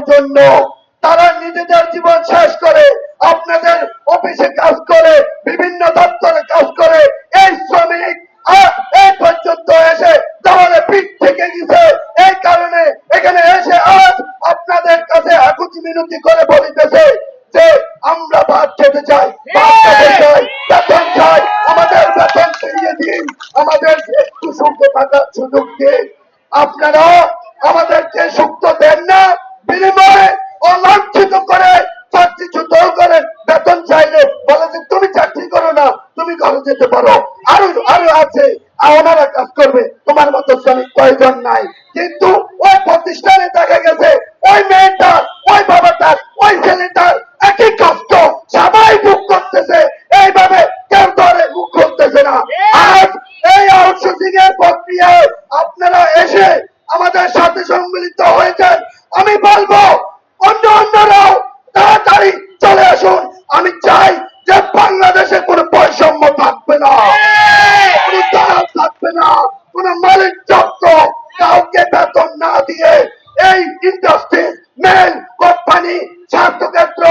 জন্য তারা নিজেদের জীবন শেষ করে আপনাদের অফিসে কাজ করে, বিভিন্ন দপ্তরে কাজ করে, এই শ্রমিক এই পর্যন্ত এসে তাহলে পিঠ থেকে গেছে। এই কারণে এখানে এসে আজ আপনাদের কাছে আকুতি মিনতি করে বলিতেছে যে আমরা ভাত খেতে চাই, ভাত খেতে চাই, বেতন চাই, আমাদের বেতন ফিরিয়ে দিন, আমাদের একটু সুখে থাকার সুযোগ দিন। আপনারা আমাদেরকে সুখ তো দেন না, বিনিময়ে অলাঞ্ছিত করে চাকরিচ্যুত করে বেতন চাইলে বলে যে তুমি চাকরি করো না, তুমি ঘরে যেতে পারো, আরো আরো আছে ওনারা কাজ করবে, তোমার মতো শ্রমিক প্রয়োজন নাই। কিন্তু ওই প্রতিষ্ঠানে দেখা গেছে ওই মেয়েটার, ওই বাবাটার, ওই ছেলেটার একই কষ্ট সবাই ভোগ করতেছে, এইভাবে কেউ ধরে মুখ খুলতেছে না। আজ এই আউটসোর্সিং এর প্রক্রিয়ায় আপনারা এসে আমাদের সাথে সম্মিলিত হয়েছেন। আমি বলবো অন্যরাও তাড়াতাড়ি চলে আসুন। আমি চাই যে বাংলাদেশে কোনো বৈষম্য থাকবে না, কোনো দালাল থাকবে না, কোনো মালিক চক্র কাউকে বেতন না দিয়ে এই ইন্ডাস্ট্রি, মেল, কোম্পানি, স্বাস্থ্যক্ষেত্র,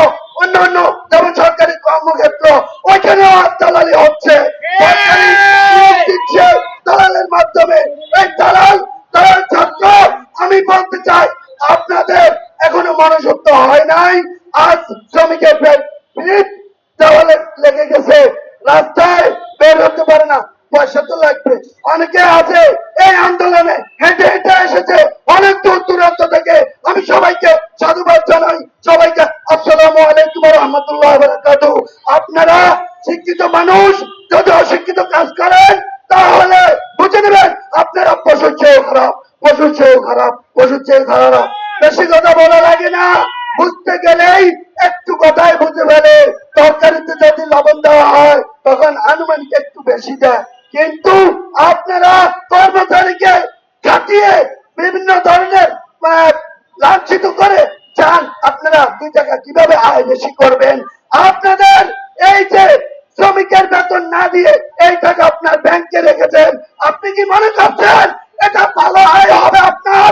অন্যান্য যেমন সরকারি কর্মক্ষেত্র, ওইখানেও দালালি হচ্ছে, সরকারি নিয়োগ দিচ্ছে দালালের মাধ্যমে। এই দালাল ছাত্র আমি বলতে চাই আপনাদের এখনো মনোযুক্ত হয় নাই। আজ শ্রমিকের দেওয়ালে লেগে গেছে, রাস্তায় বের হতে পারে না, পয়সা তো লাগবে। অনেকে আছে এই আন্দোলনে হেঁটে হেঁটে এসেছে অনেক দূর দূরান্ত থেকে। আমি সবাইকে সাধুবাদ জানাই, সবাইকে আসসালামু আলাইকুম ওয়া রাহমাতুল্লাহি ওয়া বারাকাতুহু। আপনারা শিক্ষিত মানুষ, যদি অশিক্ষিত কাজ করেন তাহলে বুঝে নেবেন আপনারা পশুর চেয়েও খারাপ, পশুর চেয়েও খারাপ, পশুর চেয়ে খারাপ। বেশি কথা বলা লাগে না, বুঝতে গেলেই একটু কথাই বুঝে ফেলে। তরকারিতে যদি লবণ দেওয়া হয় তখন আনুমানিক একটু বেশি দেয়, কিন্তু আপনারা কর্মচারীকে কাটিয়ে বিভিন্ন ধরনের লাঞ্ছিত করে চান আপনারা 2 টাকা কিভাবে আয় বেশি করবেন। আপনাদের এই যে শ্রমিকের বেতন না দিয়ে এই টাকা আপনার ব্যাংকে রেখেছেন, আপনি কি মনে করছেন এটা ভালো আয়